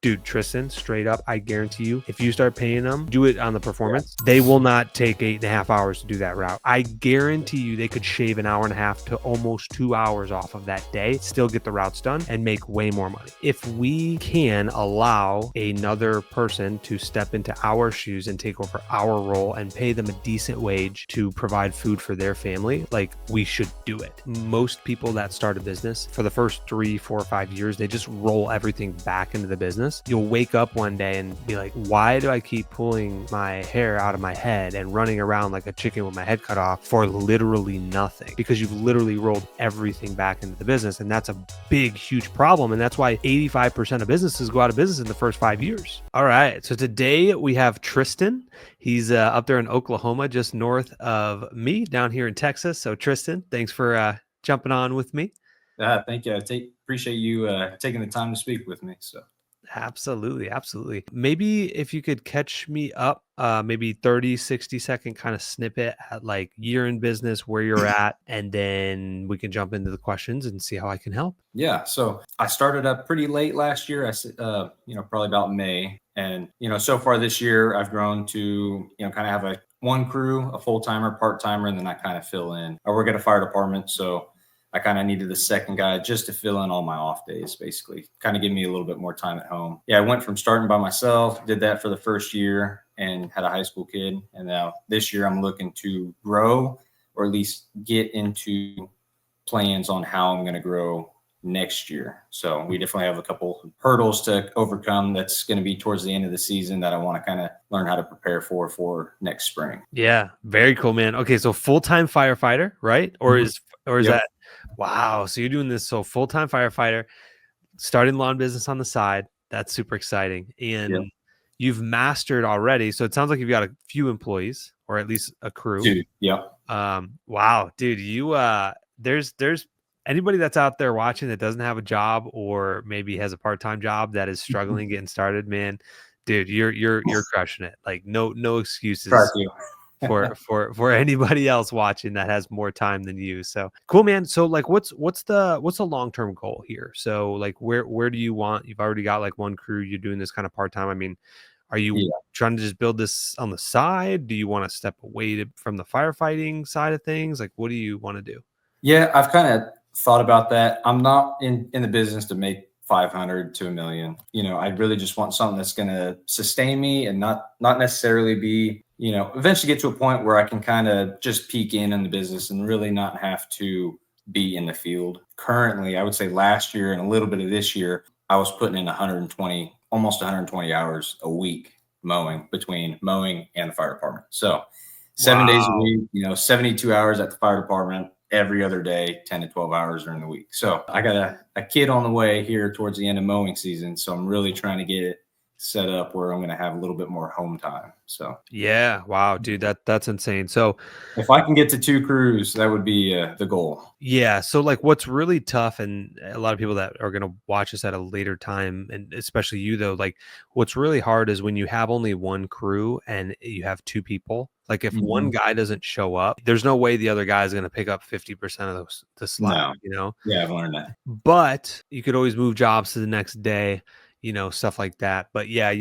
Dude, Tristan, straight up, I guarantee you, if you start paying them, do it on the performance, they will not take 8.5 hours to do that route. I guarantee you they could shave 1.5 hours to almost 2 hours off of that day, still get the routes done and make way more money. If we can allow another person to step into our shoes and take over our role and pay them a decent wage to provide food for their family, like, we should do it. Most people that start a business for the first 3, 4, 5 years, they just roll everything back into the business. You'll wake up one day and be like, why do I keep pulling my hair out of my head and running around like a chicken with my head cut off for literally nothing? Because you've literally rolled everything back into the business. And that's a big, huge problem. And that's why 85% of businesses go out of business in the first 5 years. All right. So today we have Tristan. He's up there in Oklahoma, just north of me down here in Texas. So Tristan, thanks for jumping on with me. Thank you. Appreciate you taking the time to speak with me. So. Absolutely. Absolutely. Maybe if you could catch me up, maybe 30, 60-second kind of snippet at like year in business, where you're at, and then we can jump into the questions and see how I can help. Yeah. So I started up pretty late last year. Probably about May. And, so far this year, I've grown to, kind of have one crew, a full-timer, part-timer, and then I kind of fill in. I work at a fire department, so I kind of needed the second guy just to fill in all my off days, basically, kind of give me a little bit more time at home. Yeah, I went from starting by myself, did that for the first year and had a high school kid. And now this year I'm looking to grow, or at least get into plans on how I'm going to grow next year. So we definitely have a couple hurdles to overcome. That's going to be towards the end of the season that I want to kind of learn how to prepare for next spring. Yeah, very cool, man. Okay, so full-time firefighter, right? Or is Yep. that, wow, so you're doing this, so full-time firefighter, starting lawn business on the side. That's super exciting. And you've mastered already. So it sounds like you've got a few employees, or at least a crew. Dude, yeah. Wow, dude, you there's anybody that's out there watching that doesn't have a job, or maybe has a part-time job that is struggling getting started, man, dude, you're crushing it. Like, no excuses for anybody else watching that has more time than you. So cool, man. So like, what's the long-term goal here? So like, where do you want, you've already got like one crew, you're doing this kind of part-time. I mean, are you trying to just build this on the side? Do you want to step away from the firefighting side of things? Like, what do you want to do? Yeah, I've kind of thought about that. I'm not in the business to make 500 to $1 million. I really just want something that's going to sustain me and not necessarily be, eventually get to a point where I can kind of just peek in the business and really not have to be in the field. Currently, I would say last year and a little bit of this year, I was putting in almost 120 hours a week between mowing and the fire department. So 7 days a week, 72 hours at the fire department, every other day, 10 to 12 hours during the week. So I got a kid on the way here towards the end of mowing season. So I'm really trying to get it set up where I'm going to have a little bit more home time. So yeah, wow, dude, that's insane. So if I can get to 2 crews, that would be the goal. Yeah. So like, what's really tough, and a lot of people that are going to watch us at a later time, and especially you though, like, what's really hard is when you have only one crew and you have 2 people. Like, if one guy doesn't show up, there's no way the other guy is going to pick up 50% of the slack, Yeah, I've learned that. But you could always move jobs to the next day, stuff like that. But yeah,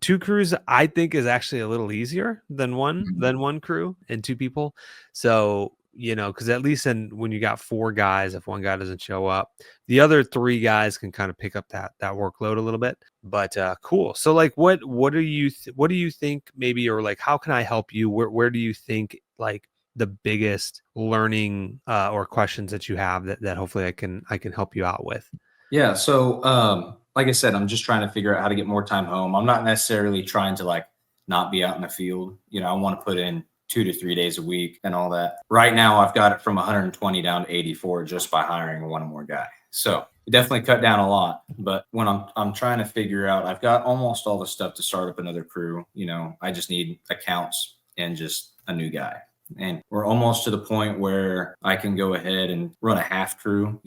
2 crews, I think, is actually a little easier than one crew and 2 people. So, because at least when you got 4 guys, if one guy doesn't show up, the other 3 guys can kind of pick up that workload a little bit. But cool. So like, what do you think maybe, or like, how can I help you? Where do you think like the biggest learning or questions that you have that hopefully I can help you out with? Yeah. So like I said, I'm just trying to figure out how to get more time home. I'm not necessarily trying to like not be out in the field. I want to put in 2 to 3 days a week and all that. Right now, I've got it from 120 down to 84 just by hiring one more guy. So it definitely cut down a lot. But when I'm trying to figure out, I've got almost all the stuff to start up another crew. I just need accounts and just a new guy. And we're almost to the point where I can go ahead and run a half crew,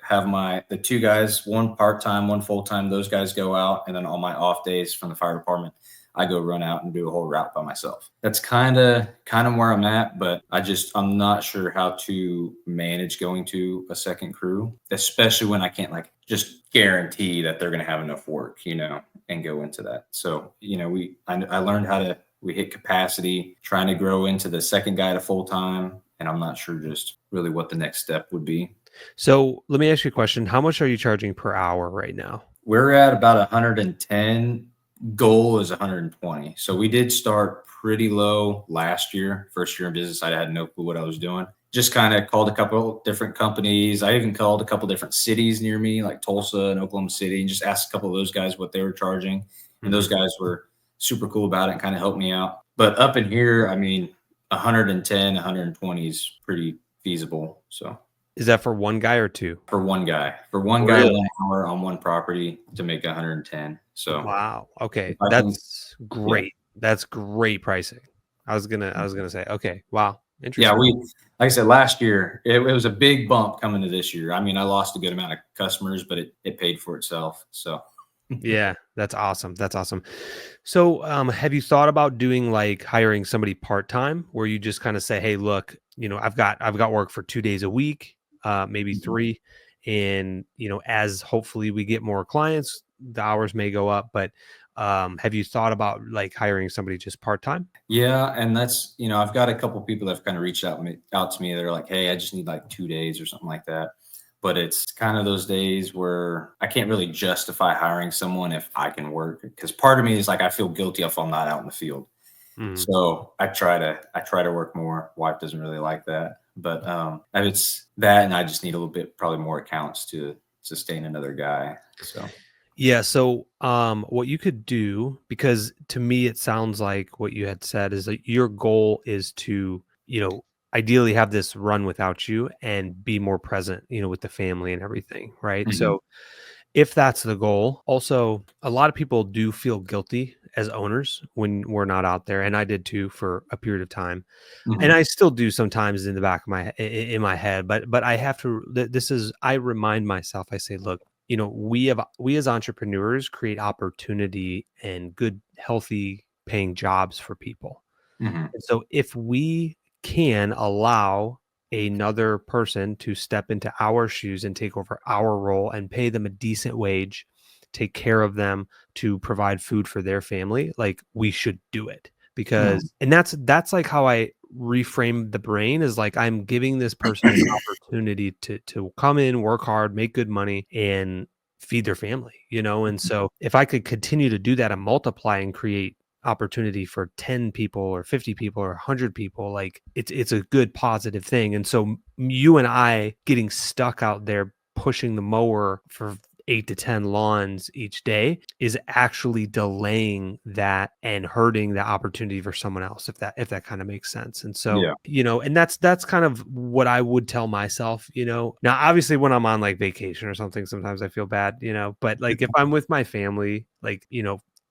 have the 2 guys, one part-time, one full-time, those guys go out. And then on my off days from the fire department, I go run out and do a whole route by myself. That's kind of where I'm at, but I'm not sure how to manage going to a second crew, especially when I can't like just guarantee that they're going to have enough work, and go into that. So, you know, I learned we hit capacity, trying to grow into the second guy to full time. And I'm not sure just really what the next step would be. So let me ask you a question. How much are you charging per hour right now? We're at about 110. Goal is 120. So we did start pretty low last year. First year in business, I had no clue what I was doing. Just kind of called a couple different companies. I even called a couple different cities near me, like Tulsa and Oklahoma City, and just asked a couple of those guys what they were charging. And those guys were super cool about it and kind of helped me out. But up in here, I mean, 110, 120 is pretty feasible. So Is that for one guy or two? for one guy, Really? 1 hour on one property to make 110. So Wow. Okay. if I can, That's great. That's great pricing. I was gonna say, okay, wow. yeah, Interesting. like I said, last year, it was a big bump coming to this year. I mean, I lost a good amount of customers, but it paid for itself. So Yeah, that's awesome. That's awesome. So, have you thought about doing like hiring somebody part-time where you just kind of say, "Hey, look, I've got work for 2 days a week, maybe Mhm. three, and as hopefully we get more clients, the hours may go up." But have you thought about like hiring somebody just part-time? Yeah, and that's, I've got a couple people that have kind of reached out to me. They're like, "Hey, I just need like 2 days or something like that." But it's kind of those days where I can't really justify hiring someone if I can work, because part of me is like I feel guilty if I'm not out in the field. Mhm. So I try to work more. Wife doesn't really like that, but and it's that, and I just need a little bit probably more accounts to sustain another guy. So Yeah. So, what you could do, because to me, it sounds like what you had said is that your goal is to, ideally have this run without you and be more present, with the family and everything. Right. mhm, So, if that's the goal, also, a lot of people do feel guilty as owners when we're not out there. And I did too for a period of time. And mhm, I still do sometimes in the back of in my head, but I have to this is I remind myself, I say, look, we as entrepreneurs create opportunity and good, healthy paying jobs for people. mhm, And so if we can allow another person to step into our shoes and take over our role and pay them a decent wage, take care of them, to provide food for their family, like we should do it. mhm. Because and that's like how I reframe the brain, is like I'm giving this person an opportunity to come in, work hard, make good money, and feed their family. And so if I could continue to do that and multiply and create opportunity for 10 people or 50 people or 100 people, like it's a good positive thing. And so you and I getting stuck out there pushing the mower for 8 to 10 lawns each day is actually delaying that and hurting the opportunity for someone else, if that kind of makes sense. And so, Yeah, and that's kind of what I would tell myself. Now obviously when I'm on like vacation or something, sometimes I feel bad, but like if I'm with my family, like,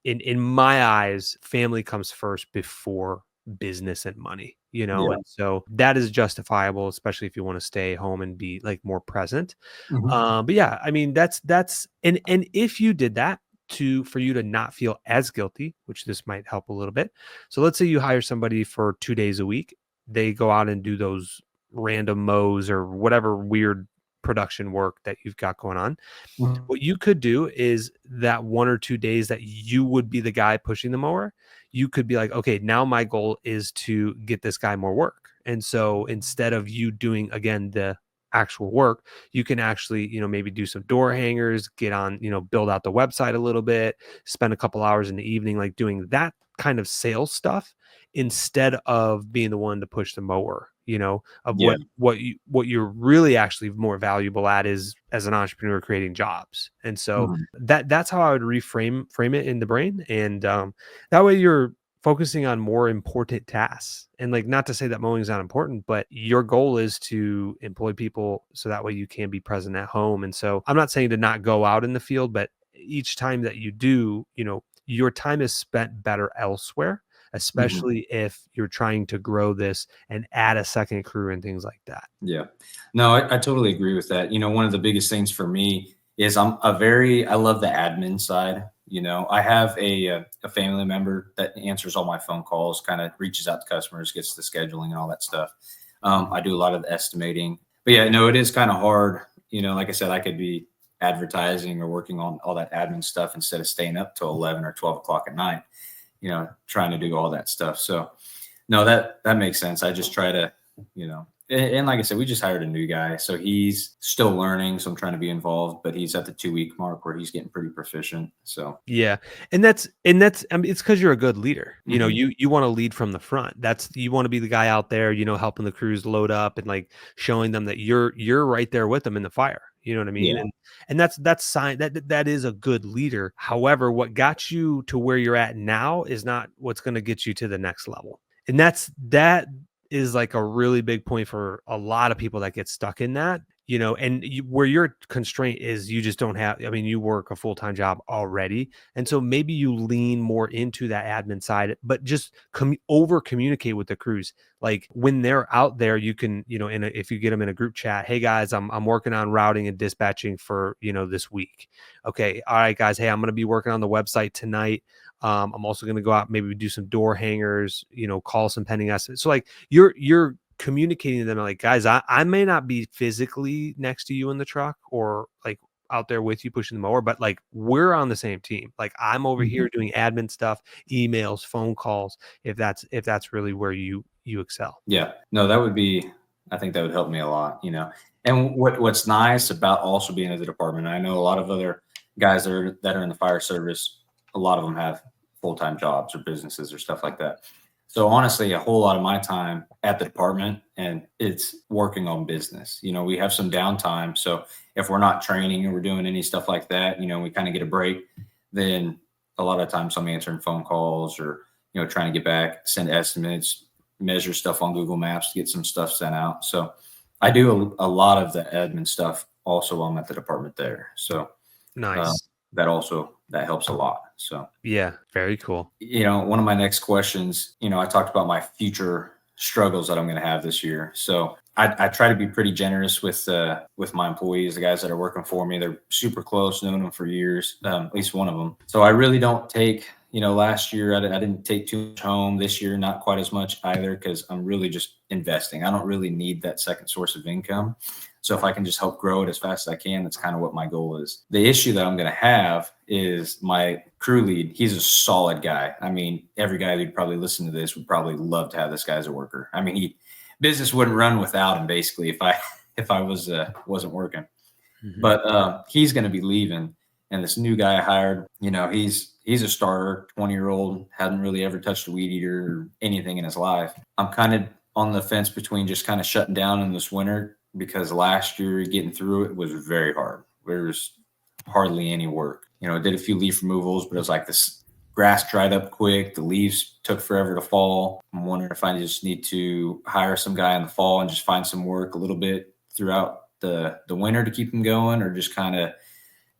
in my eyes, family comes first before business and money. yeah, And so that is justifiable, especially if you want to stay home and be like more present. mhm, But yeah, I mean that's and if you did that for you to not feel as guilty, which this might help a little bit. So let's say you hire somebody for 2 days a week, they go out and do those random mows or whatever weird production work that you've got going on. mhm, What you could do is that 1 or 2 days that you would be the guy pushing the mower, you could be like, "Okay, now my goal is to get this guy more work." And so instead of you doing, again, the actual work, you can actually, maybe do some door hangers, get on, build out the website a little bit, spend a couple hours in the evening, like doing that kind of sales stuff instead of being the one to push the mower, of yeah, what you're really actually more valuable at is as an entrepreneur creating jobs. And so mhm, that's how I would frame it in the brain. And that way you're focusing on more important tasks. And like, not to say that mowing is not important, but your goal is to employ people so that way you can be present at home. And so I'm not saying to not go out in the field, but each time that you do, your time is spent better elsewhere, mhm. especially if you're trying to grow this and add a second crew and things like that. Yeah. No, I totally agree with that. One of the biggest things for me is I love the admin side. I have a family member that answers all my phone calls, kind of reaches out to customers, gets the scheduling and all that stuff. Mhm. I do a lot of the estimating, but yeah, no, it is kind of hard. Like I said, I could be advertising or working on all that admin stuff instead of staying up till 11 or 12 o'clock at night, trying to do all that stuff. So no, that makes sense. I just try to, and like I said, we just hired a new guy, so he's still learning. So I'm trying to be involved, but he's at the 2-week mark where he's getting pretty proficient. So yeah, and that's I mean, it's because you're a good leader. Mhm. You want to lead from the front. You want to be the guy out there, helping the crews load up and like showing them that you're right there with them in the fire. You know what I mean? Yeah, And that's sign that is a good leader. However, what got you to where you're at now is not what's going to get you to the next level. And that is like a really big point for a lot of people that get stuck in that, and where your constraint is you just don't have, I mean, you work a full-time job already. And so maybe you lean more into that admin side, but just over communicate with the crews. Like when they're out there, you can, if you get them in a group chat, hey guys, I'm working on routing and dispatching for, this week. Okay. All right, guys. Hey, I'm going to be working on the website tonight. I'm also going to go out, maybe do some door hangers, call some pending estimates. So like you're communicating to them like, guys, I may not be physically next to you in the truck or like out there with you pushing the mower, but like we're on the same team. Like I'm over Mhm. here doing admin stuff, emails, phone calls, if that's really where you excel. Yeah. No, I think that would help me a lot, And what's nice about also being in the department, I know a lot of other guys that are in the fire service, a lot of them have full-time jobs or businesses or stuff like that. So honestly, a whole lot of my time at the department and it's working on business. We have some downtime. So if we're not training and we're doing any stuff like that, we kind of get a break, then a lot of times I'm answering phone calls or, trying to get back, send estimates, measure stuff on Google Maps to get some stuff sent out. So I do a lot of the admin stuff also while I'm at the department there. So Nice. that helps a lot. So, Yeah. Very cool. one of my next questions, I talked about my future struggles that I'm going to have this year. So I try to be pretty generous with my employees, the guys that are working for me. They're super close, known them for years, at least one of them. So I really don't take, last year I didn't take too much home. This year, not quite as much either, because I'm really just investing. I don't really need that second source of income. So if I can just help grow it as fast as I can, that's kind of what my goal is. The issue that I'm going to have is my crew lead. He's a solid guy. I mean, every guy who'd probably listen to this would probably love to have this guy as a worker. I mean, business wouldn't run without him basically if I wasn't working. Mhm. But he's going to be leaving, and this new guy I hired, he's a starter, 20-year-old, hadn't really ever touched a weed eater or anything in his life. I'm kind of on the fence between just kind of shutting down in this winter, because last year getting through it was very hard. There was hardly any work. I did a few leaf removals, but it was like this grass dried up quick. The leaves took forever to fall. I'm wondering if I just need to hire some guy in the fall and just find some work a little bit throughout the winter to keep them going, or just kind of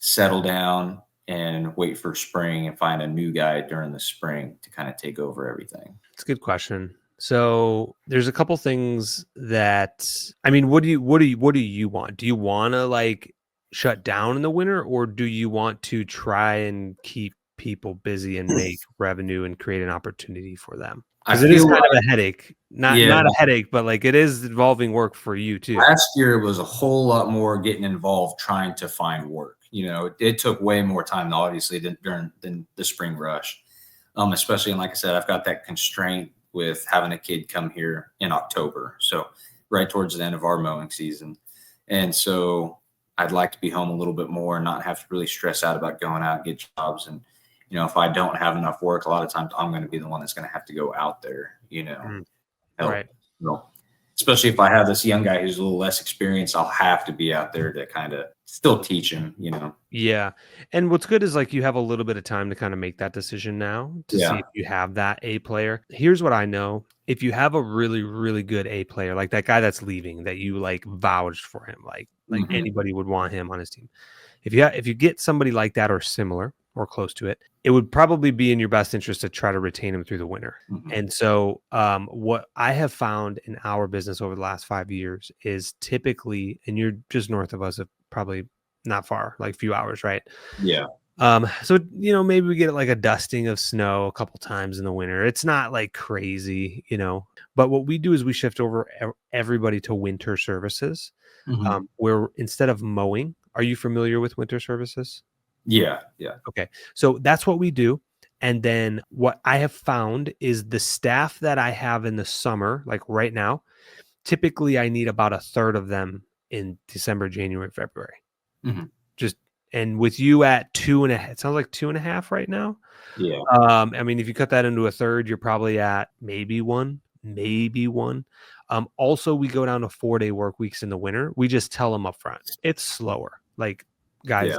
settle down and wait for spring and find a new guy during the spring to kind of take over everything. It's a good question. So there's a couple things that, I mean, what do you want? Do you want to like shut down in the winter, or do you want to try and keep people busy and make revenue and create an opportunity for them? I Because it is feel kind like, of a headache. yeah, Not a headache, but like it is involving work for you too. last year was a whole lot more getting involved trying to find work. It took way more time, obviously, than the spring rush. Especially, and like I said, I've got that constraint with having a kid come here in October, so right towards the end of our mowing season, and so I'd like to be home a little bit more and not have to really stress out about going out and get jobs. And if I don't have enough work, a lot of times I'm going to be the one that's going to have to go out there, Mm, help. right. Especially if I have this young guy who's a little less experienced, I'll have to be out there to kind of still teach him. Yeah. And what's good is like you have a little bit of time to kind of make that decision now to see Yeah. if you have that A player. Here's what I know. If you have a really, really good A player, like that guy that's leaving that you like vouched for him, like Mhm. anybody would want him on his team. If you get somebody like that or similar or close to it, it would probably be in your best interest to try to retain him through the winter. Mhm. And so what I have found in our business over the last 5 years is typically, and you're just north of us, probably not far, like a few hours, right? Yeah. So maybe we get like a dusting of snow a couple times in the winter. It's not like crazy, but what we do is we shift over everybody to winter services, Mhm. where instead of mowing, Are you familiar with winter services? Yeah. Yeah. Okay. So that's what we do. And then what I have found is the staff that I have in the summer, like right now, typically I need about a third of them in December, January, February. Mhm. Just, and with you at 2.5, it sounds like 2.5 right now. Yeah. I mean, if you cut that into a third, you're probably at maybe one, maybe one. Also, we go down to 4-day work weeks in the winter. We just tell them up front, it's slower. Like, guys, Yeah.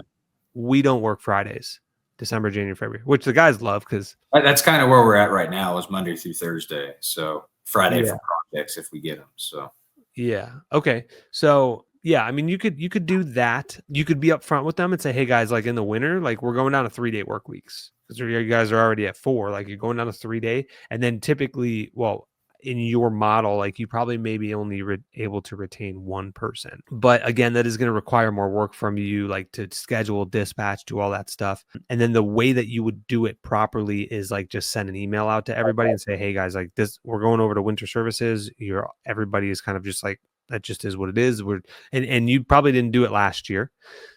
we don't work Fridays, December, January, February, which the guys love because That's kind of where we're at right now, is Monday through Thursday. So Friday yeah, for projects if we get them. So yeah, okay. So yeah, I mean, you could do that. You could be upfront with them and say, hey guys, like in the winter, like we're going down to 3-day work weeks because you guys are already at 4. Like you're going down to 3-day, and then typically, well, in your model, like you probably maybe only able to retain one person. But again, that is going to require more work from you, like to schedule, dispatch, do all that stuff. And then the way that you would do it properly is like just send an email out to everybody and say, hey guys, like this, we're going over to winter services. Everybody is kind of just like, that just is what it is. And you probably didn't do it last year.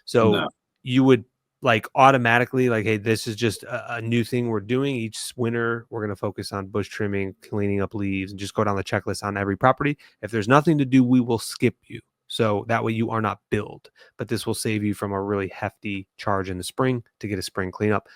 So no. you would like automatically like, hey, this is just a new thing we're doing each winter. We're going to focus on bush trimming, cleaning up leaves, and just go down the checklist on every property. If there's nothing to do, we will skip you. So that way you are not billed, but this will save you from a really hefty charge in the spring to get a spring cleanup.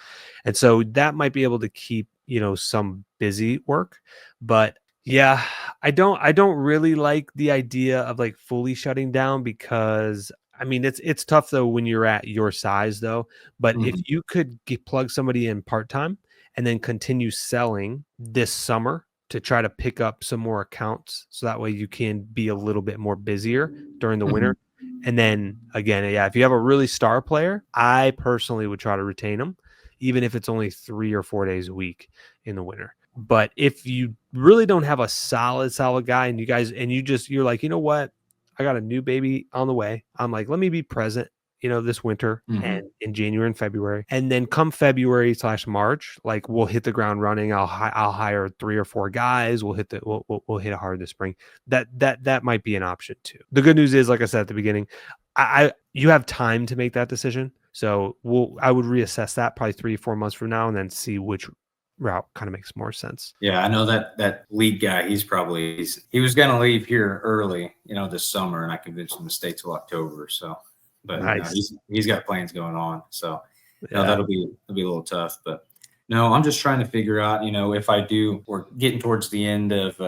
And so that might be able to keep, some busy work. But yeah, I don't really like the idea of like fully shutting down because I mean, it's tough though when you're at your size though. But if Mhm. you could plug somebody in part-time and then continue selling this summer to try to pick up some more accounts, so that way you can be a little bit more busier during the Mhm. winter. And then again, yeah, if you have a really star player, I personally would try to retain them, even if it's only 3 or 4 days a week in the winter. But if you really don't have a solid guy and you're like, you know what? I got a new baby on the way. I'm like, let me be present, this winter and Mhm. in January and February. And then come February/March, like we'll hit the ground running. I'll hire 3 or 4 guys. We'll hit it hard this spring. That might be an option too. The good news is, like I said at the beginning, you have time to make that decision. So I would reassess that probably 3 or 4 months from now and then see which route kind of makes more sense. Yeah, I know that lead guy. He was going to leave here early, this summer, and I convinced him to stay till October. So, but Nice. he's got plans going on. So, Yeah. that'll be a little tough. But no, I'm just trying to figure out, if I do, we're getting towards the end of,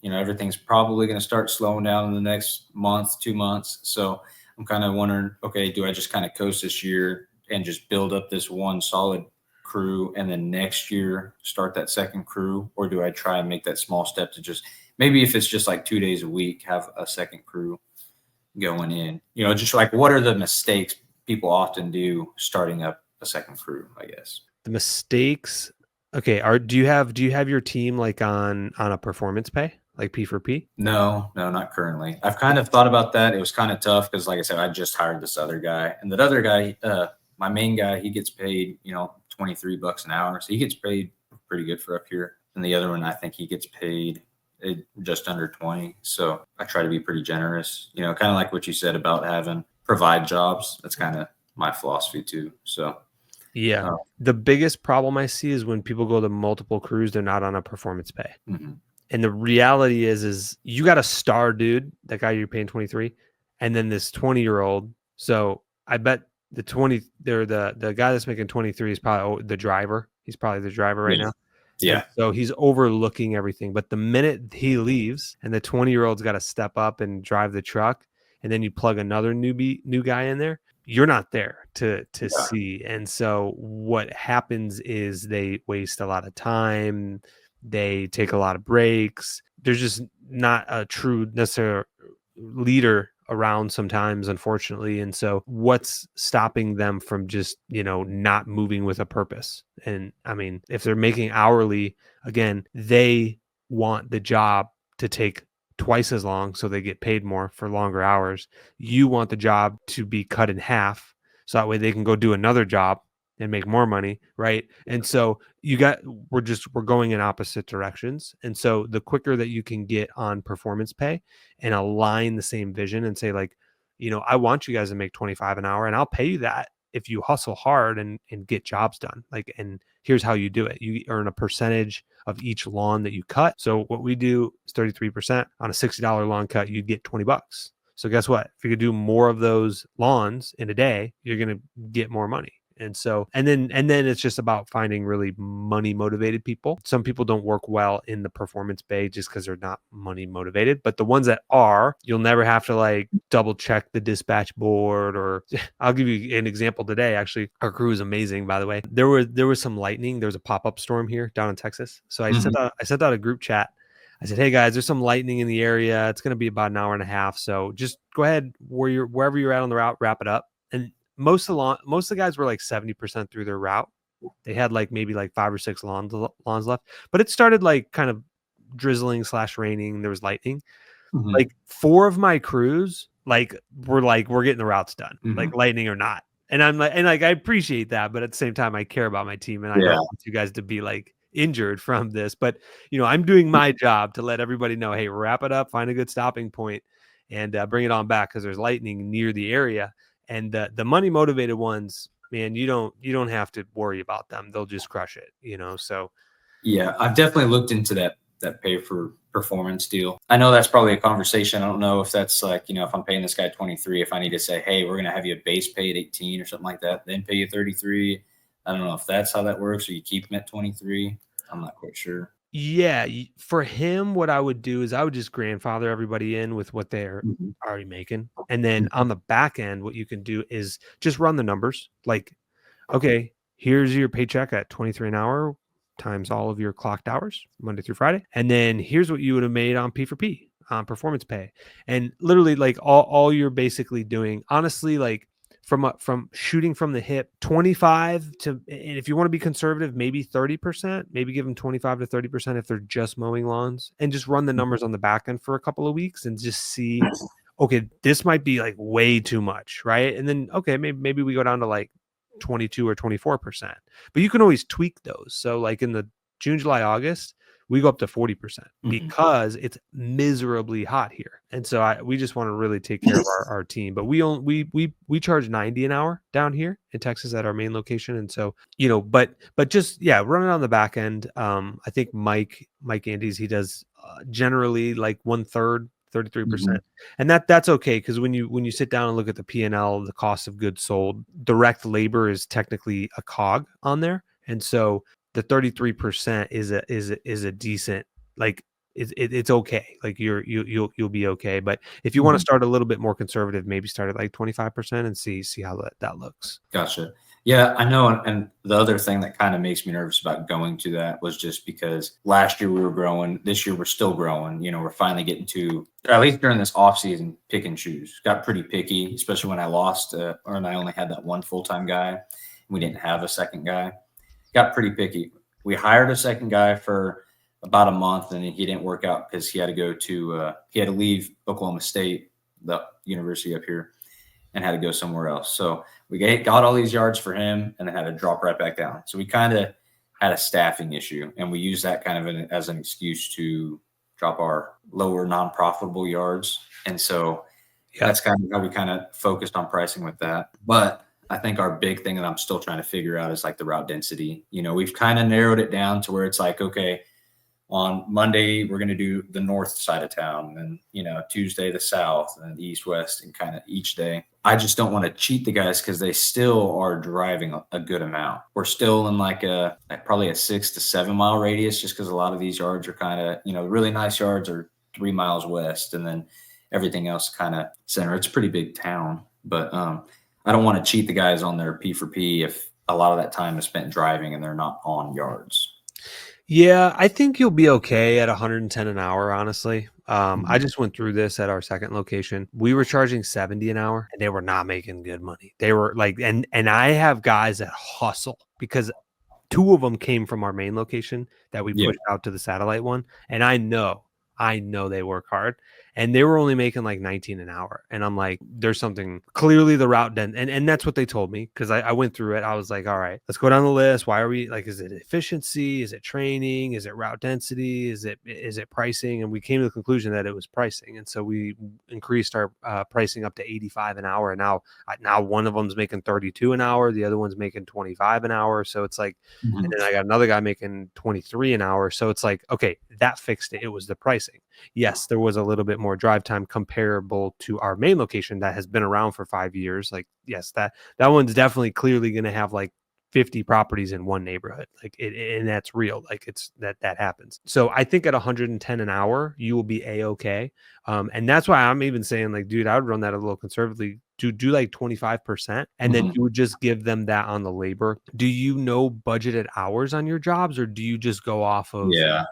everything's probably going to start slowing down in the next month, 2 months. So I'm kind of wondering, okay, do I just kind of coast this year and just build up this one solid crew and then next year start that second crew, or do I try and make that small step to just maybe if it's just like 2 days a week have a second crew going in, just like what are the mistakes people often do starting up a second crew, I guess. The mistakes. Okay, do you have your team like on a performance pay, like P for P? No, not currently. I've kind of thought about that. It was kind of tough because, like I said, I just hired this other guy, and that other guy, my main guy, he gets paid, $23 an hour, so he gets paid pretty good for up here. And the other one, I think he gets paid just under 20. So I try to be pretty generous, kind of like what you said about having provide jobs. That's kind of my philosophy too. So Yeah. uh, The biggest problem I see is when people go to multiple crews, they're not on a performance pay. mhm. And the reality is you got a star dude, that guy you're paying 23, and then this 20-year-old. So I bet the guy that's making 23 is probably the driver. He's probably the driver right Yeah, now. And yeah, so he's overlooking everything. But the minute he leaves and the 20-year-old's got to step up and drive the truck, and then you plug another new guy in there, you're not there to yeah, see. And so what happens is they waste a lot of time. They take a lot of breaks. There's just not a true necessary leader around sometimes, unfortunately. And so what's stopping them from just, not moving with a purpose? And I mean, if they're making hourly, again, they want the job to take twice as long so they get paid more for longer hours. You want the job to be cut in half so that way they can go do another job and make more money, right? And so we're going in opposite directions. And so the quicker that you can get on performance pay and align the same vision and say like, I want you guys to make 25 an hour, and I'll pay you that if you hustle hard and get jobs done. Like, and here's how you do it. You earn a percentage of each lawn that you cut. So what we do is 33% on a $60 lawn cut, you'd get $20. So guess what? If you could do more of those lawns in a day, you're going to get more money. And so, and then it's just about finding really money motivated people. Some people don't work well in the performance bay just because they're not money motivated, but the ones that are, you'll never have to like double check the dispatch board. Or I'll give you an example today. Actually, our crew is amazing, by the way. There was some lightning. There was a pop-up storm here down in Texas. So I sent out a group chat. I said, hey guys, there's some lightning in the area. It's going to be about an hour and a half. So just go ahead wherever you're at on the route, wrap it up. And most of the guys were like 70% through their route. They had like maybe like 5 or 6 lawns left, but it started like kind of drizzling / raining. There was lightning. Like 4 of my crews we're getting the routes done, like lightning or not. And I'm like, I appreciate that, but at the same time, I care about my team, and I don't want you guys to be like injured from this. But I'm doing my job to let everybody know, hey, wrap it up, find a good stopping point, and bring it on back because there's lightning near the area. And the money motivated ones, man, you don't have to worry about them. They'll just crush it, So yeah, I've definitely looked into that pay for performance deal. I know that's probably a conversation. I don't know if that's like, if I'm paying this guy 23, if I need to say, hey, we're going to have you a base pay at 18 or something like that, then pay you 33. I don't know if that's how that works, or you keep him at 23. I'm not quite sure. Yeah, for him, what I would do is I would just grandfather everybody in with what they're already making. And then on the back end, what you can do is just run the numbers. Like, okay, here's your paycheck at 23 an hour times all of your clocked hours, Monday through Friday. And then here's what you would have made on P4P, on performance pay. And literally like all you're basically doing, honestly, like from shooting from the hip, 25 to, and if you want to be conservative, maybe 30%, maybe give them 25 to 30% if they're just mowing lawns, and just run the numbers on the back end for a couple of weeks and just see, okay, this might be like way too much, right? And then, okay, maybe we go down to like 22 or 24%, but you can always tweak those. So like in the June, July, August, we go up to 40% because it's miserably hot here. And so we just want to really take care of our team. But we charge 90 an hour down here in Texas at our main location. And so, but just, run it on the back end. I think Mike Andes, he does generally like 1/3, 33%. And that's okay. Because when you sit down and look at the P&L, the cost of goods sold, direct labor is technically a cog on there. And so the 33% is a decent, like it's okay. Like you'll be okay. But if you want to start a little bit more conservative, maybe start at like 25% and see how that looks. Gotcha. Yeah, I know. And the other thing that kind of makes me nervous about going to that was just because last year we were growing, this year we're still growing. We're finally getting to, at least during this off season, pick and choose. Got pretty picky, especially when I lost, and I only had that one full-time guy. We didn't have a second guy. Got pretty picky. We hired a second guy for about a month, and he didn't work out because he had to go to he had to leave Oklahoma State, the university up here, and had to go somewhere else. So we got all these yards for him and then had to drop right back down. So we kind of had a staffing issue, and we used that kind of as an excuse to drop our lower non-profitable yards. And so that's kind of how we kind of focused on pricing with that. But I think our big thing that I'm still trying to figure out is like the route density. We've kind of narrowed it down to where it's like, okay, on Monday, we're going to do the north side of town, and, Tuesday, the south, and east, west, and kind of each day. I just don't want to cheat the guys because they still are driving a good amount. We're still in like probably a 6 to 7 mile radius, just because a lot of these yards are kind of, really nice yards are 3 miles west, and then everything else kind of center. It's a pretty big town, but I don't want to cheat the guys on their P4P if a lot of that time is spent driving and they're not on yards. Yeah, I think you'll be okay at 110 an hour, honestly. I just went through this at our second location. We were charging 70 an hour, and they were not making good money. They were like, and I have guys that hustle because 2 of them came from our main location that we pushed out to the satellite one. And I know they work hard. and they were only making like 19 an hour. And I'm like, there's something clearly the route done. And that's what they told me. Cause I went through it. I was like, all right, let's go down the list. Why are we like, is it efficiency? Is it training? Is it route density? Is it pricing? And we came to the conclusion that it was pricing. And so we increased our pricing up to 85 an hour. And now one of them's making 32 an hour. The other one's making 25 an hour. So it's like, and then I got another guy making 23 an hour. So it's like, okay, that fixed it. It was the pricing. Yes, there was a little bit more drive time comparable to our main location that has been around for 5 years. Like, yes, that one's definitely clearly going to have like 50 properties in one neighborhood. Like and that's real. Like it's that happens. So I think at 110 an hour, you will be a-okay. And that's why I'm even saying like, dude, I would run that a little conservatively to do like 25%. And then you would just give them that on the labor. Do you know budgeted hours on your jobs, or do you just go off of? Yeah.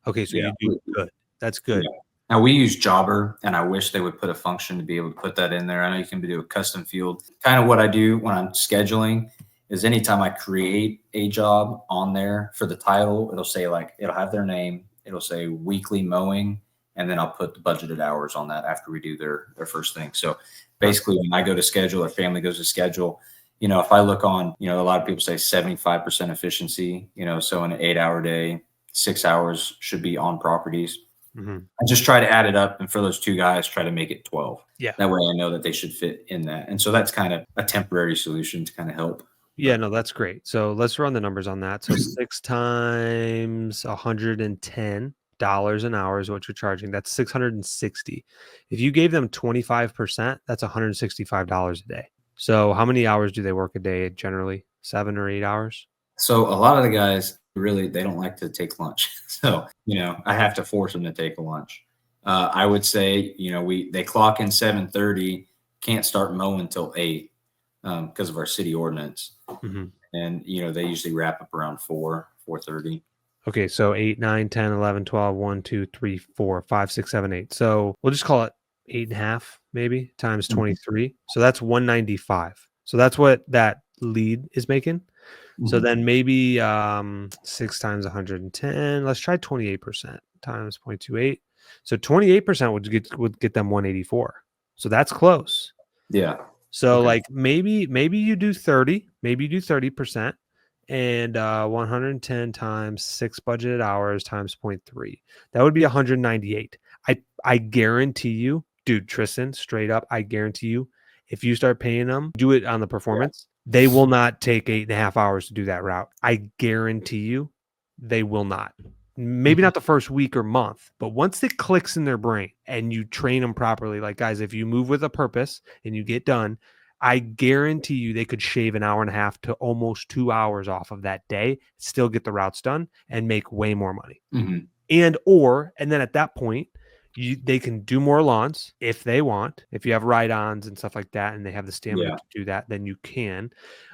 Okay. So you do good. That's good. Yeah. Now we use Jobber, and I wish they would put a function to be able to put that in there. I know you can do a custom field. Kind of what I do when I'm scheduling is anytime I create a job on there for the title, it'll say like, it'll have their name, it'll say weekly mowing, and then I'll put the budgeted hours on that after we do their first thing. So basically when I go to schedule or family goes to schedule, you know, if I look on, you know, a lot of people say 75% efficiency, you know, so in an 8-hour day, 6 hours should be on properties. I just try to add it up, and for those two guys, try to make it 12. Yeah. That way I know that they should fit in that. And so that's kind of a temporary solution to kind of help. Yeah, no, that's great. So let's run the numbers on that. So 6 times $110 an hour is what you're charging. That's 660. If you gave them 25%, that's $165 a day. So how many hours do they work a day generally? 7 or 8 hours? So a lot of the guys really, they don't like to take lunch. So, you know, I have to force them to take a lunch. I would say, you know, they clock in 7:30, can't start mowing until 8 because of our city ordinance. And, you know, they usually wrap up around 4:30. Okay, so 8, 9, 10, 11, 12, 1, 2, 3, 4, 5, 6, 7, 8. So we'll just call it 8.5 maybe times 23. So that's 195. So that's what that lead is making. So then maybe 6 times 110. Let's try 28% times 0.28. So 28% would get them 184. So that's close. Yeah. So like maybe you do 30, maybe you do 30%, and 110 times 6 budgeted hours times 0.3. That would be 198. I guarantee you, dude, Tristan, straight up, I guarantee you, if you start paying them, do it on the performance. They will not take 8.5 hours to do that route. I guarantee you they will not. Maybe not the first week or month, but once it clicks in their brain and you train them properly, like guys, if you move with a purpose and you get done, I guarantee you they could shave an hour and a half to almost 2 hours off of that day, still get the routes done and make way more money. And then at that point, they can do more lawns if they want. If you have ride-ons and stuff like that, and they have the stamina to do that, then you can.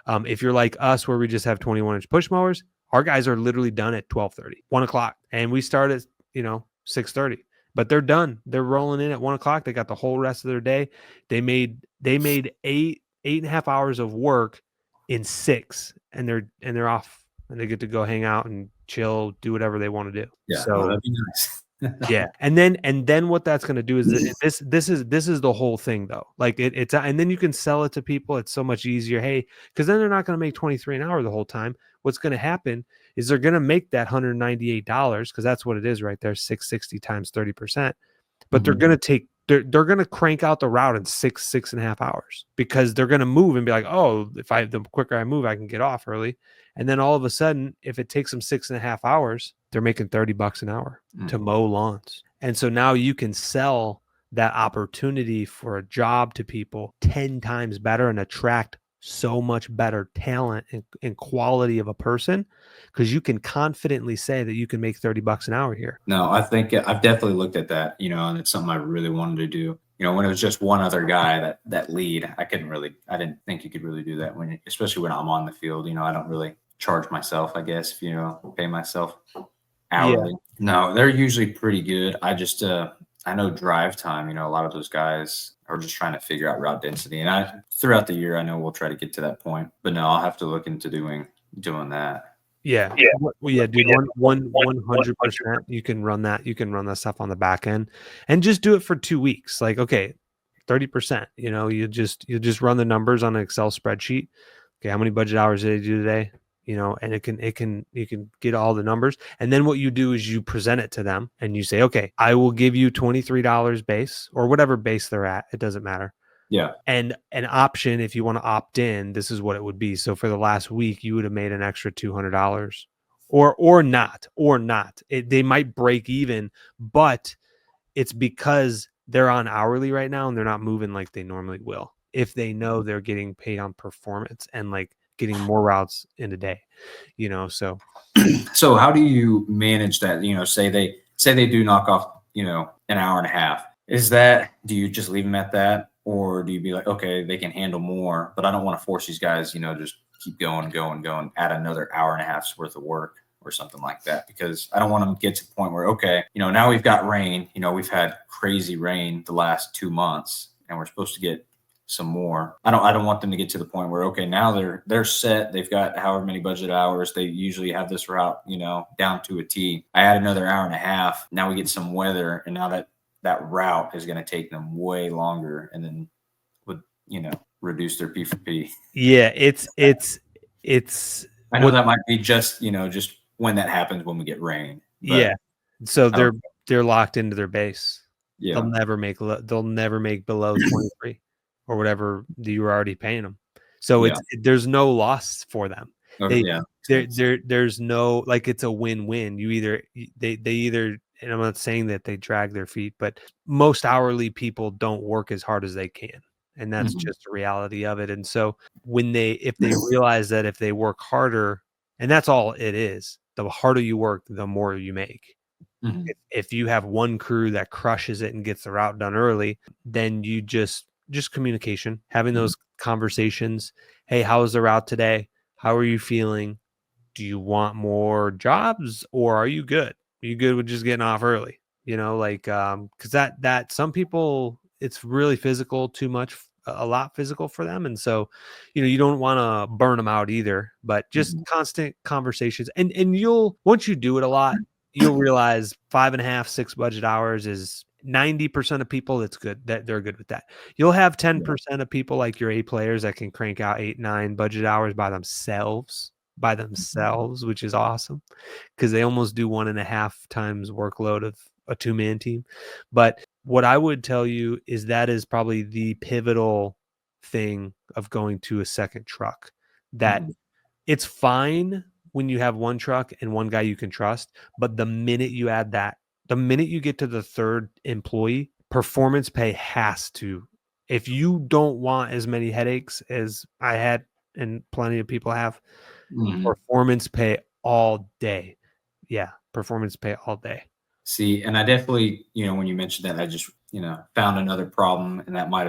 If you're like us, where we just have 21-inch push mowers, our guys are literally done at 12:30, 1 o'clock, and we start at 6:30. But they're done. They're rolling in at 1 o'clock. They got the whole rest of their day. They made 8.5 hours of work in 6, and they're off, and they get to go hang out and chill, do whatever they want to do. Yeah, so that'd be nice. Yeah. And then what that's going to do is this is the whole thing though. Like it's and then you can sell it to people. It's so much easier. Hey, because then they're not going to make 23 an hour the whole time. What's going to happen is they're going to make that $198 because that's what it is right there. 660 times 30%. But they're going to they're going to crank out the route in 6.5 hours because they're going to move and be like, oh, the quicker I move, I can get off early. And then all of a sudden, if it takes them 6.5 hours, they're making $30 an hour to mow lawns. And so now you can sell that opportunity for a job to people 10 times better and attract so much better talent and quality of a person because you can confidently say that you can make $30 an hour here. No, I think I've definitely looked at that, and it's something I really wanted to do. When it was just one other guy that lead, I didn't think you could really do that especially when I'm on the field. I don't really charge myself, I guess, pay myself hourly. Yeah. No, they're usually pretty good. I just, I know drive time, a lot of those guys are just trying to figure out route density. And throughout the year, I know we'll try to get to that point, but no, I'll have to look into doing that. Yeah. Well, yeah, dude, 100%. You can run that. You can run that stuff on the back end and just do it for 2 weeks. Like, okay, 30%, you just run the numbers on an Excel spreadsheet. Okay, how many budget hours did I do today? And you can get all the numbers. And then what you do is you present it to them and you say, okay, I will give you $23 base or whatever base they're at. It doesn't matter. Yeah. And an option, if you want to opt in, this is what it would be. So for the last week, you would have made an extra $200 or not. They might break even, but it's because they're on hourly right now and they're not moving like they normally will. If they know they're getting paid on performance and like getting more routes in a day, so. So how do you manage that? Say they do knock off, an hour and a half. Do you just leave them at that? Or do you be like, okay, they can handle more, but I don't want to force these guys, just keep going, add another hour and a half's worth of work or something like that, because I don't want them to get to the point where, okay, now we've got rain, we've had crazy rain the last 2 months and we're supposed to get some more. I don't want them to get to the point where, okay, now they're set. They've got however many budget hours. They usually have this route, down to a T. I add another hour and a half. Now we get some weather. And now that route is going to take them way longer and then would, reduce their P for P. Yeah. It's, I know that might be just when that happens, when we get rain. Yeah. So they're locked into their base. Yeah. They'll never make below 23 or whatever you were already paying them. So there's no loss for them. There's no, like, it's a win-win. They either, and I'm not saying that they drag their feet, but most hourly people don't work as hard as they can. And that's just the reality of it. And so if they realize that if they work harder, and that's all it is, the harder you work, the more you make. If you have one crew that crushes it and gets the route done early, then you just communication, having those conversations. Hey, how was the route today? How are you feeling? Do you want more jobs or are you good? Are you good with just getting off early? Because that some people, it's really physical, too much, a lot physical for them. And so, you don't want to burn them out either, but just constant conversations. And once you do it a lot, you'll realize 5.5, 6 budget hours is 90% of people. That's good. That they're good with that. You'll have 10% of people like your A players that can crank out 8, 9 budget hours by themselves, which is awesome because they almost do 1.5 times workload of a 2-man team. But what I would tell you is that is probably the pivotal thing of going to a second truck, that it's fine when you have one truck and one guy you can trust. But the minute you add that, the minute you get to the third employee, performance pay has to, if you don't want as many headaches as I had and plenty of people have, performance pay all day. Yeah. Performance pay all day. See, and I definitely, when you mentioned that, I just, found another problem, and that might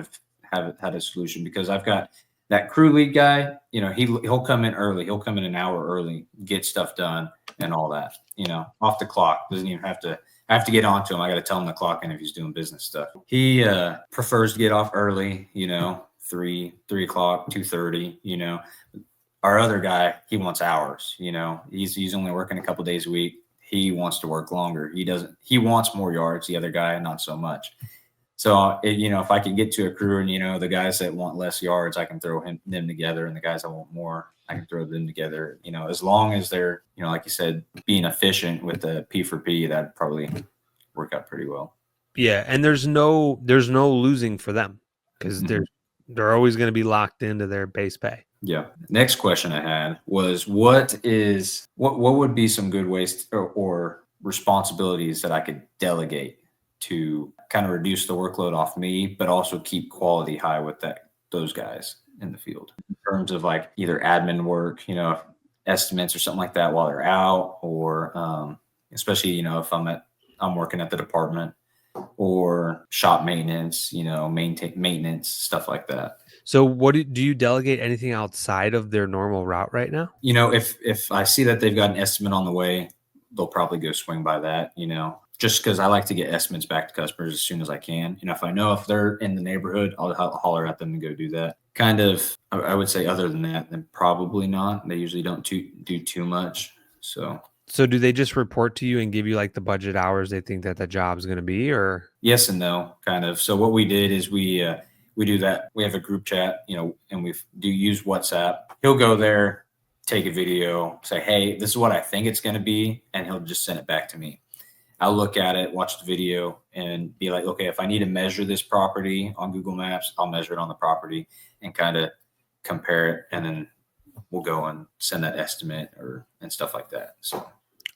have had a solution, because I've got that crew lead guy, he'll come in early. He'll come in an hour early, get stuff done and all that, off the clock. Doesn't even have to get onto him. I got to tell him to clock in if he's doing business stuff. He prefers to get off early, 3 o'clock, 2:30, Our other guy, he wants hours, he's only working a couple days a week. He wants to work longer. He wants more yards. The other guy, not so much. So, if I can get to a crew and, the guys that want less yards, I can throw them together, and the guys that want more, I can throw them together, as long as they're, like you said, being efficient with the P for P, that'd probably work out pretty well. Yeah. And there's no losing for them because they're always going to be locked into their base pay. Yeah. Next question I had was, what would be some good ways or responsibilities that I could delegate to kind of reduce the workload off me, but also keep quality high with those guys in the field, in terms of like either admin work, estimates or something like that while they're out, or especially, if I'm working at the department, or shop maintenance, maintenance, stuff like that. So do you delegate anything outside of their normal route right now? If I see that they've got an estimate on the way, they'll probably go swing by that, just because I like to get estimates back to customers as soon as I can. If I know if they're in the neighborhood, I'll holler at them and go do that. Kind of, I would say, other than that, then probably not. They usually don't do too much. So do they just report to you and give you like the budget hours they think that the job is going to be, or? yes and no, kind of. So what we did is we do that. We have a group chat, and we do use WhatsApp. He'll go there, take a video, say, hey, this is what I think it's going to be, and he'll just send it back to me. I'll look at it, watch the video, and be like, okay, if I need to measure this property on Google Maps, I'll measure it on the property and kind of compare it, and then we'll go and send that estimate and stuff like that. So.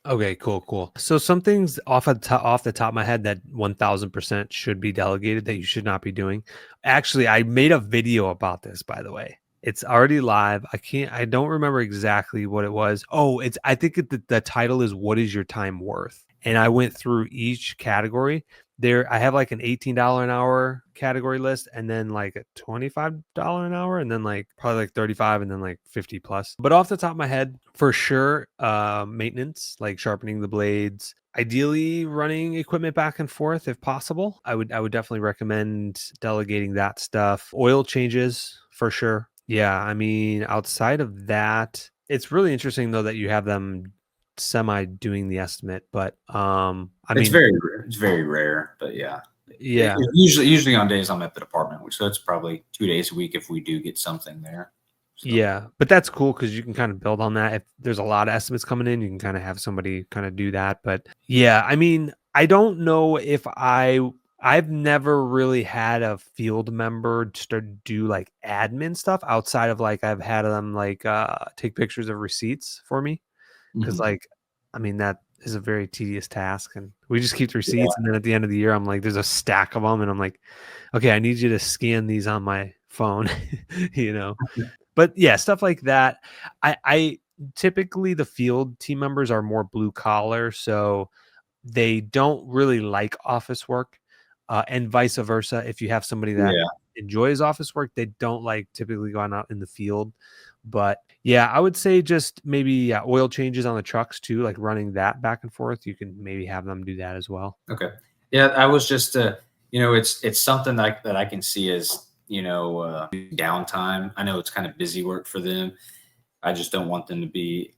Okay, cool. So some things off the top of my head that 1000% should be delegated that you should not be doing. Actually, I made a video about this, by the way. It's already live. I don't remember exactly what it was. Oh, I think the title is "What is your time worth?" And I went through each category. I have like an $18 an hour category list, and then like a $25 an hour, and then like probably like 35, and then like 50 plus. But off the top of my head, for sure, maintenance, like sharpening the blades, ideally running equipment back and forth if possible. I would definitely recommend delegating that stuff. Oil changes for sure. Yeah, I mean, outside of that, it's really interesting though that you have them semi doing the estimate, but It's very rare, but yeah. Yeah. Usually on days I'm at the department, so it's probably 2 days a week if we do get something there. So. Yeah, but that's cool because you can kind of build on that. If there's a lot of estimates coming in, you can kind of have somebody kind of do that. But yeah, I mean, I don't know if I've never really had a field member start do like admin stuff outside of like I've had them like take pictures of receipts for me. Because like, I mean, that is a very tedious task, and we just keep the receipts. And then at the end of the year, I'm like, there's a stack of them, and I'm like, okay, I need you to scan these on my phone, But yeah, stuff like that. I typically the field team members are more blue collar, so they don't really like office work, and vice versa. If you have somebody that enjoys office work, they don't like typically going out in the field. But yeah, I would say just maybe oil changes on the trucks too, like running that back and forth. You can maybe have them do that as well. Okay. Yeah, I was just, it's something that I can see as, downtime. I know it's kind of busy work for them. I just don't want them to be.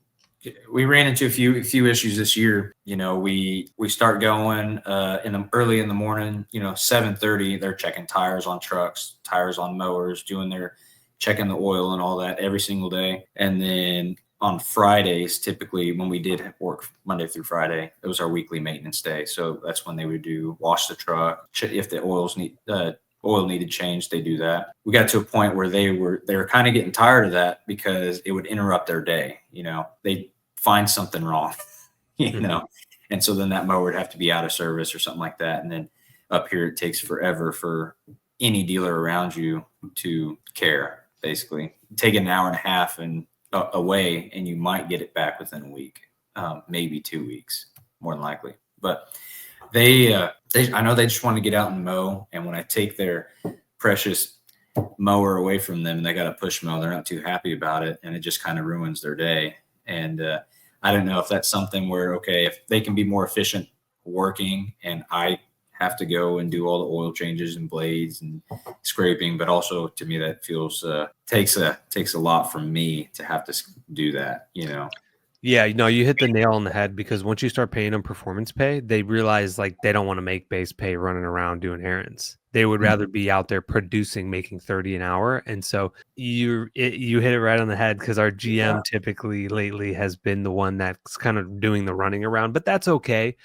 We ran into a few issues this year. We start going early in the morning. 7:30. They're checking tires on trucks, tires on mowers, checking the oil and all that every single day. And then on Fridays, typically when we did work Monday through Friday, it was our weekly maintenance day. So that's when they would wash the truck. If the oil needed change, they do that. We got to a point where they were kind of getting tired of that because it would interrupt their day. They'd find something wrong, and so then that mower would have to be out of service or something like that. And then up here, it takes forever for any dealer around you to care. Basically, take an hour and a half and away, and you might get it back within a week, maybe 2 weeks, more than likely. But I know they just want to get out and mow. And when I take their precious mower away from them, and they got to push mow, they're not too happy about it, and it just kind of ruins their day. And I don't know if that's something where, okay, if they can be more efficient working, and I have to go and do all the oil changes and blades and scraping, but also to me that feels takes a lot from me to have to do that. Yeah, you hit the nail on the head, because once you start paying them performance pay, they realize like they don't want to make base pay running around doing errands. They would rather be out there producing, making 30 an hour. And so you hit it right on the head, because our GM typically lately has been the one that's kind of doing the running around, but that's okay.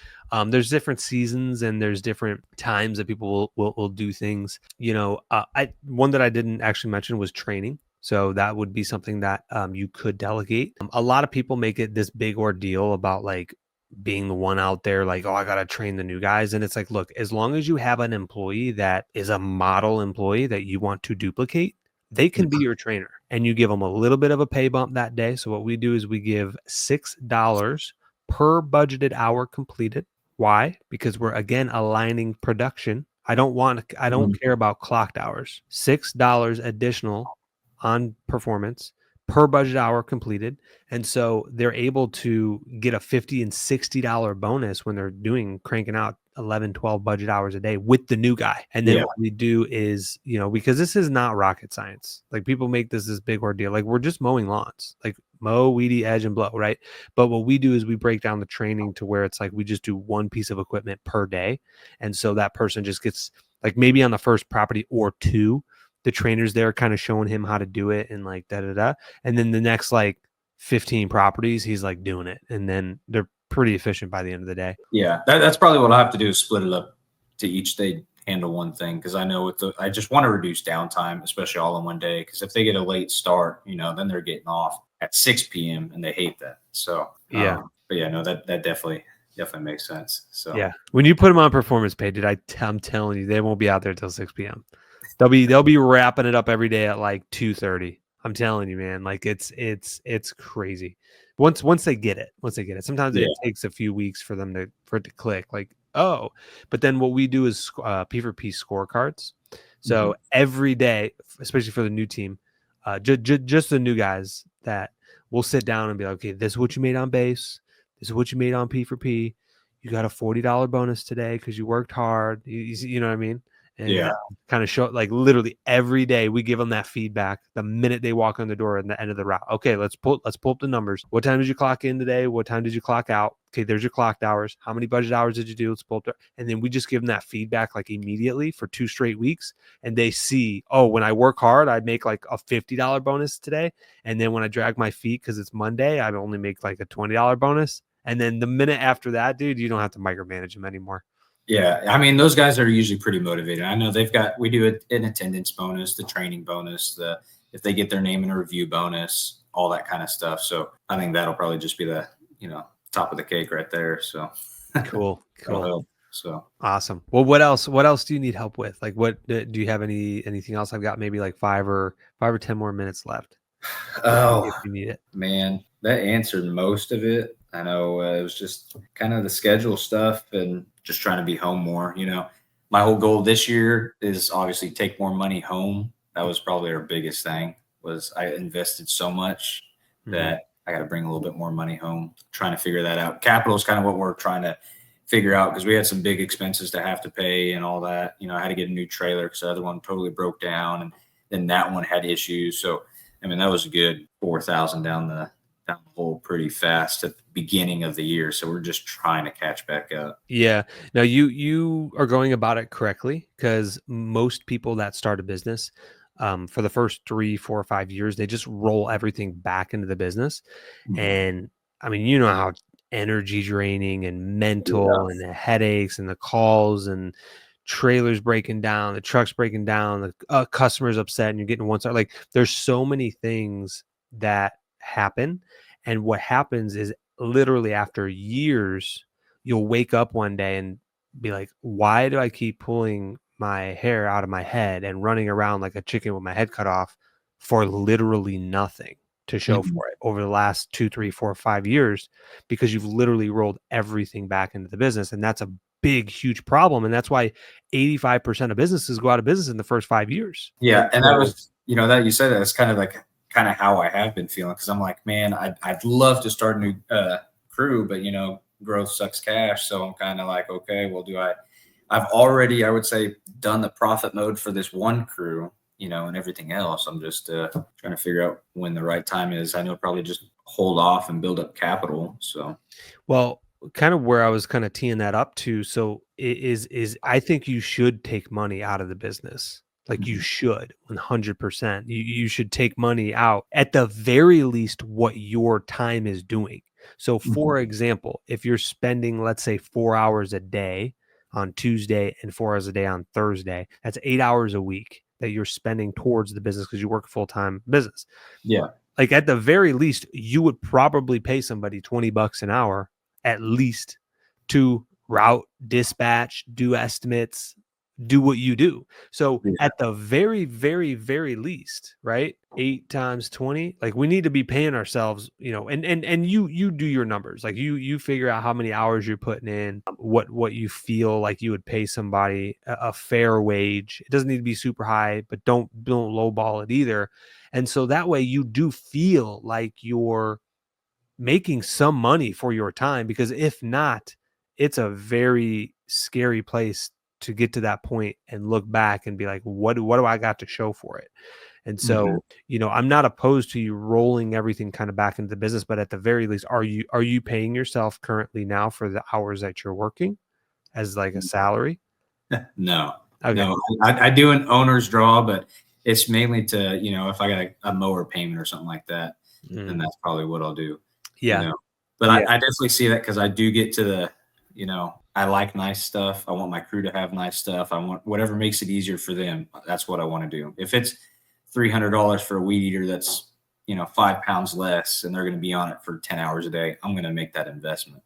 There's different seasons and there's different times that people will do things. One that I didn't actually mention was training. So that would be something that you could delegate. A lot of people make it this big ordeal about like being the one out there, like, oh, I got to train the new guys. And it's like, look, as long as you have an employee that is a model employee that you want to duplicate, they can be your trainer, and you give them a little bit of a pay bump that day. So what we do is we give $6 per budgeted hour completed. Why? Because we're, again, aligning production. I don't care about clocked hours. $6 additional on performance per budget hour completed. And so they're able to get a $50 and $60 bonus when they're cranking out 11, 12 budget hours a day with the new guy. And then what we do is, because this is not rocket science. Like, people make this big ordeal. Like, we're just mowing lawns. Like, mow, weed eat, edge, and blow, right? But what we do is we break down the training to where it's like we just do one piece of equipment per day. And so that person just gets like maybe on the first property or two, the trainer's there kind of showing him how to do it and like da da da. And then the next like 15 properties, he's like doing it. And then they're pretty efficient by the end of the day. Yeah, that's probably what I'll have to do is split it up to each day handle one thing, because I know I just want to reduce downtime, especially all in one day. Because if they get a late start, then they're getting off at 6 p.m. and they hate that. So Yeah. But yeah, no, that definitely makes sense. So yeah, when you put them on performance pay, dude, I'm telling you, they won't be out there till 6 p.m. They'll be wrapping it up every day at like 2:30. I'm telling you, man, like it's crazy. Once they get it, sometimes yeah. it takes a few weeks for it to click. Like, oh, but then what we do is P4P scorecards. So every day, especially for the new team, just the new guys, that we'll sit down and be like, okay, this is what you made on base. This is what you made on P4P. You got a $40 bonus today because you worked hard. You know what I mean? And Yeah. kind of show, like, literally every day we give them that feedback the minute they walk on the door at the end of the route. Okay, let's pull up the numbers. What time did you clock in today? What time did you clock out? Okay, there's your clocked hours. How many budget hours did you do? Let's pull up and then we just give them that feedback like immediately for 2 straight weeks. And they see, oh, when I work hard, I make like a $50 bonus today. And then when I drag my feet because it's Monday, I only make like a $20 bonus. And then the minute after that, dude, you don't have to micromanage them anymore. Yeah, I mean, those guys are usually pretty motivated. I know we do an attendance bonus, the training bonus, if they get their name in a review bonus, all that kind of stuff. So I think that'll probably just be the top of the cake right there. So cool. So awesome. Well, what else do you need help with? Like, what do you have anything else? I've got maybe like 5 or 10 more minutes left. If you need it, man, that answered most of it. I know it was just kind of the schedule stuff and just trying to be home more. My whole goal this year is obviously take more money home. That was probably our biggest thing. Was I invested so much that I got to bring a little bit more money home. Trying to figure that out. Capital is kind of what we're trying to figure out, because we had some big expenses to have to pay and all that. I had to get a new trailer because the other one totally broke down, and then that one had issues. So I mean, that was a good 4,000 down the hole pretty fast at the beginning of the year. So we're just trying to catch back up. Yeah. Now you are going about it correctly, because most people that start a business, for the first 3, 4, or 5 years, they just roll everything back into the business. And I mean, how energy draining and mental and the headaches and the calls and trailers breaking down, the trucks breaking down, the customers upset, and you're getting one side. Like, there's so many things that happen. And what happens is, literally after years, you'll wake up one day and be like, why do I keep pulling my hair out of my head and running around like a chicken with my head cut off for literally nothing to show for it over the last 2, 3, 4, 5 years? Because you've literally rolled everything back into the business. And that's a big, huge problem. And that's why 85% of businesses go out of business in the first 5 years. Yeah. And that was, that you said that, it's kind of how I have been feeling. Cause I'm like, man, I'd love to start a new crew, but growth sucks cash. So I'm kind of like, okay, well, I've already, I would say, done the profit mode for this one crew, and everything else. I'm just trying to figure out when the right time is. I know probably just hold off and build up capital. So, well, kind of where I was kind of teeing that up to. So is I think you should take money out of the business. Like, you should 100%. You should take money out, at the very least, what your time is doing. So for example, if you're spending, let's say, 4 hours a day on Tuesday and 4 hours a day on Thursday, that's 8 hours a week that you're spending towards the business because you work a full-time business. Yeah. Like, at the very least, you would probably pay somebody $20 an hour at least to route, dispatch, do estimates, do what you do. So at the very, very, very least, right? 8 times 20, like, we need to be paying ourselves, and you do your numbers. Like, you figure out how many hours you're putting in, what you feel like you would pay somebody a fair wage. It doesn't need to be super high, but don't lowball it either. And so that way you do feel like you're making some money for your time, because if not, it's a very scary place to get to that point and look back and be like, what do I got to show for it? And so, I'm not opposed to you rolling everything kind of back into the business, but at the very least, are you paying yourself currently now for the hours that you're working as like a salary? No, Okay. no, I do an owner's draw, but it's mainly to, if I got a mower payment or something like that, then that's probably what I'll do. Yeah. But I definitely see that, because I do get to the, I like nice stuff. I want my crew to have nice stuff. I want whatever makes it easier for them. That's what I want to do. If it's $300 for a weed eater, that's, 5 pounds less, and they're going to be on it for 10 hours a day, I'm going to make that investment.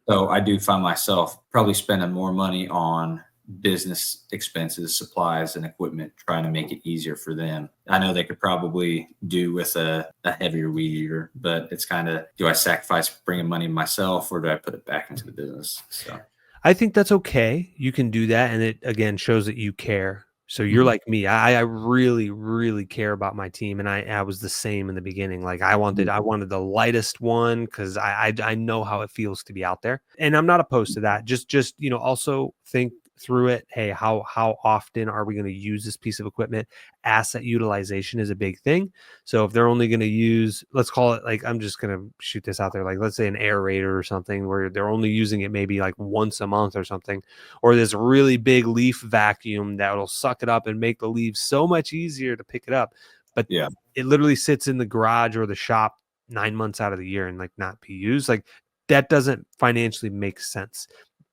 So I do find myself probably spending more money on business expenses, supplies, and equipment, trying to make it easier for them. I know they could probably do with a heavier weed eater, but it's kind of, do I sacrifice bringing money myself, or do I put it back into the business? So I think that's okay. You can do that. And it, again, shows that you care. So you're like me. I really, really care about my team. And I was the same in the beginning. Like I wanted the lightest one, because I know how it feels to be out there. And I'm not opposed to that. Just also think through it. Hey, how often are we going to use this piece of equipment? Asset utilization is a big thing. So if they're only going to use, let's call it, like, I'm just going to shoot this out there, like, let's say an aerator or something, where they're only using it maybe like once a month or something, or this really big leaf vacuum that will suck it up and make the leaves so much easier to pick it up. But it literally sits in the garage or the shop 9 months out of the year and like not be used. Like that doesn't financially make sense.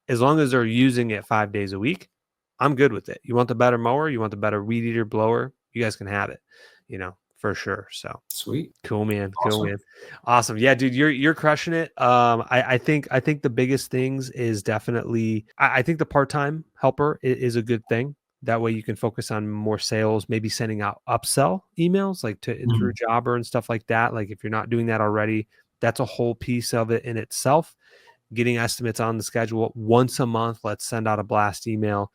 As long as they're using it 5 days a week, I'm good with it. You want the better mower, you want the better weed eater, blower, you guys can have it, for sure. So sweet. Cool, man. Awesome. Cool, man. Awesome. Yeah, dude, you're crushing it. I think the biggest things is definitely, I think the part-time helper is a good thing. That way you can focus on more sales, maybe sending out upsell emails like through Jobber and stuff like that. Like if you're not doing that already, that's a whole piece of it in itself. Getting estimates on the schedule once a month. Let's send out a blast email,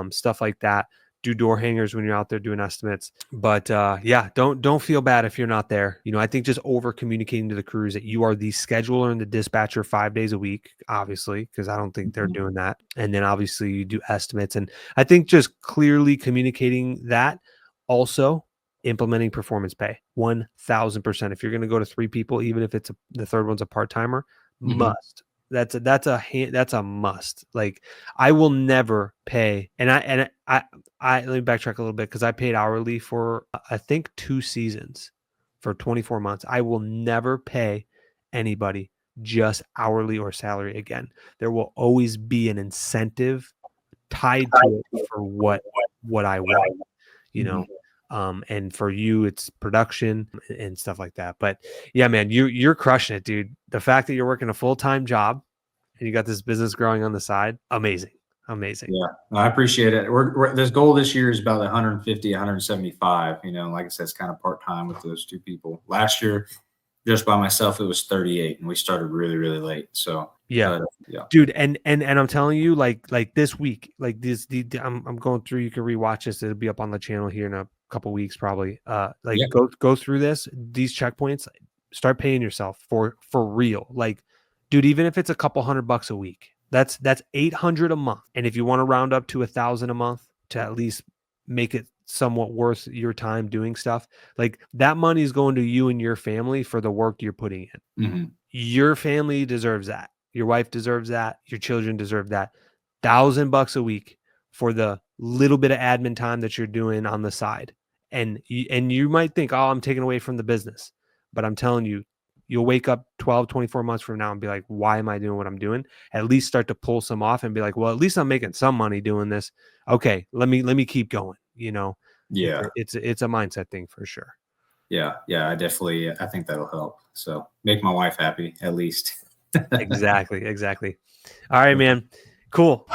stuff like that. Do door hangers when you're out there doing estimates. But don't feel bad if you're not there. I think just over communicating to the crews that you are the scheduler and the dispatcher 5 days a week, obviously, because I don't think they're doing that. And then obviously you do estimates. And I think just clearly communicating that, also implementing performance pay 1,000%. If you're going to go to 3 people, even if the third one's a part-timer, must. That's a must. Like I will never pay. And I let me backtrack a little bit, because I paid hourly for I think 2 seasons for 24 months. I will never pay anybody just hourly or salary again. There will always be an incentive tied to it for what I want, and for you, it's production and stuff like that. But yeah, man, you're crushing it, dude. The fact that you're working a full-time job and you got this business growing on the side, amazing. Yeah, I appreciate it. This goal this year is about 150, 175. Like I said, it's kind of part-time with those 2 people. Last year, just by myself, it was 38, and we started really, really late. So dude, and I'm telling you, like this week, like I'm going through. You can rewatch this. It'll be up on the channel here in a couple weeks, probably. Go through these checkpoints. Start paying yourself for real. Like, dude, even if it's a couple $100 a week, that's $800 a month. And if you want to round up to 1,000 a month to at least make it somewhat worth your time doing stuff, like that money is going to you and your family for the work you're putting in. Your family deserves that. Your wife deserves that. Your children deserve that. $1,000 a week for the little bit of admin time that you're doing on the side. And you might think, oh, I'm taking away from the business. But I'm telling you, you'll wake up 12, 24 months from now and be like, why am I doing what I'm doing? At least start to pull some off and be like, well, at least I'm making some money doing this. Okay, let me keep going. Yeah. It's a mindset thing for sure. Yeah. I think that'll help. So make my wife happy, at least. Exactly. All right, man. Cool.